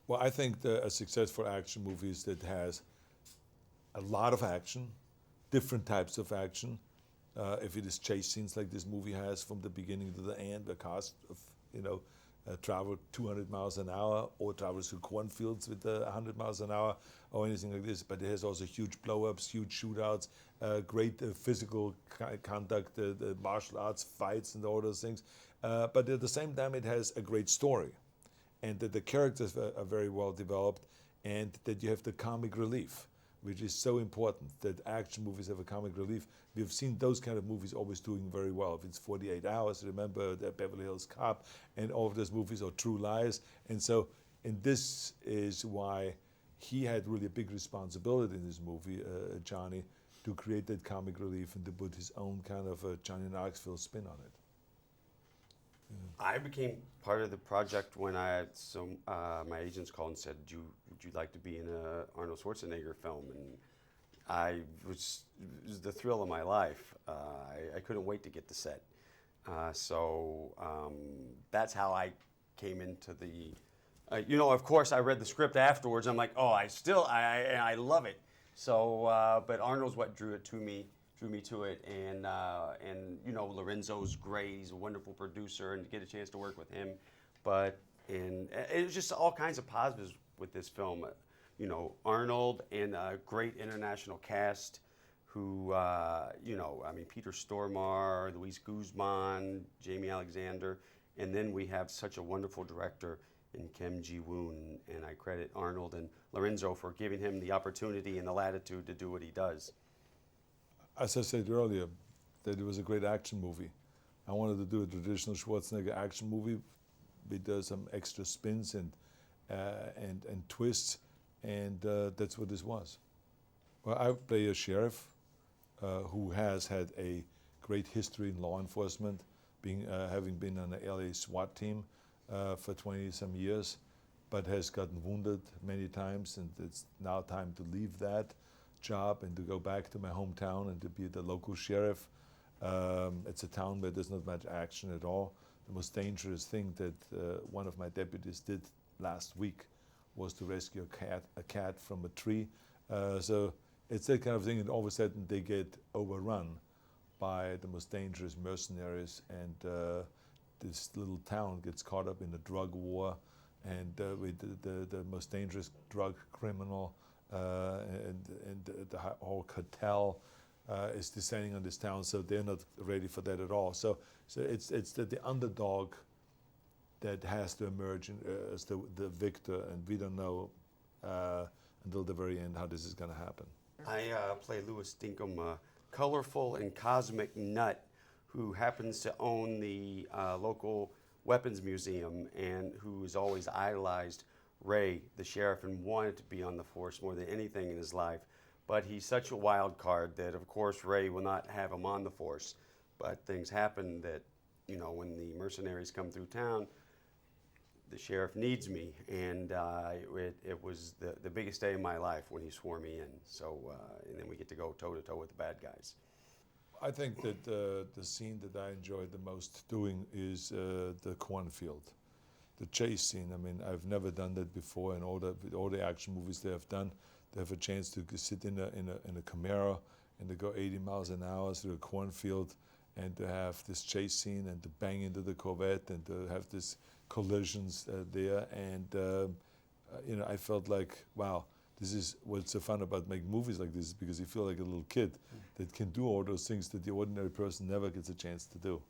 Well, I think a successful action movie is that has a lot of action, different types of action. If it is chase scenes like this movie has from the beginning to the end, the cast of, travel 200 miles an hour or travels through cornfields with 100 miles an hour or anything like this. But it has also huge blow-ups, huge shootouts, great physical conduct, the martial arts fights and all those things. But at the same time, it has a great story. And that the characters are very well developed, and that you have the comic relief, which is so important, that action movies have a comic relief. We've seen those kind of movies always doing very well. If it's 48 Hours, remember the Beverly Hills Cop, and all of those movies, or True Lies. And this is why he had really a big responsibility in this movie, Johnny, to create that comic relief and to put his own kind of Johnny Knoxville spin on it. I became part of the project when my agents called and said, would you like to be in a Arnold Schwarzenegger film? And it was the thrill of my life. I couldn't wait to get to set. So that's how I came into the, of course I read the script afterwards. I'm like, oh, I love it. So, but Arnold's what drew me to it, and Lorenzo's great. He's a wonderful producer, and to get a chance to work with him, and it was just all kinds of positives with this film. Arnold and a great international cast who, Peter Stormare, Luis Guzman, Jamie Alexander, and then we have such a wonderful director in Kim Ji-woon, and I credit Arnold and Lorenzo for giving him the opportunity and the latitude to do what he does. As I said earlier, that it was a great action movie. I wanted to do a traditional Schwarzenegger action movie with some extra spins and twists, and that's what this was. Well, I play a sheriff who has had a great history in law enforcement, having been on the LA SWAT team for 20-some years, but has gotten wounded many times, and it's now time to leave that job and to go back to my hometown and to be the local sheriff. It's a town where there's not much action at all. The most dangerous thing that one of my deputies did last week was to rescue a cat from a tree. So it's that kind of thing, and all of a sudden they get overrun by the most dangerous mercenaries, and this little town gets caught up in a drug war, and with the most dangerous drug criminal and the whole cartel is descending on this town, so they're not ready for that at all. So it's the underdog that has to emerge as the victor, and we don't know until the very end how this is going to happen. I play Louis Dinkum, a colorful and cosmic nut who happens to own the local weapons museum and who has always idolized Ray, the sheriff, and wanted to be on the force more than anything in his life. But he's such a wild card that, of course, Ray will not have him on the force. But things happen that, when the mercenaries come through town, the sheriff needs me. And it was the biggest day of my life when he swore me in. So, and then we get to go toe-to-toe with the bad guys. I think that the scene that I enjoyed the most doing is the cornfield. The chase scene. I mean, I've never done that before. In all the action movies they have done, they have a chance to sit in a Camaro and to go 80 miles an hour through a cornfield, and to have this chase scene and to bang into the Corvette and to have these collisions there. And I felt like, wow, this is what's so fun about making movies like this, because you feel like a little kid that can do all those things that the ordinary person never gets a chance to do.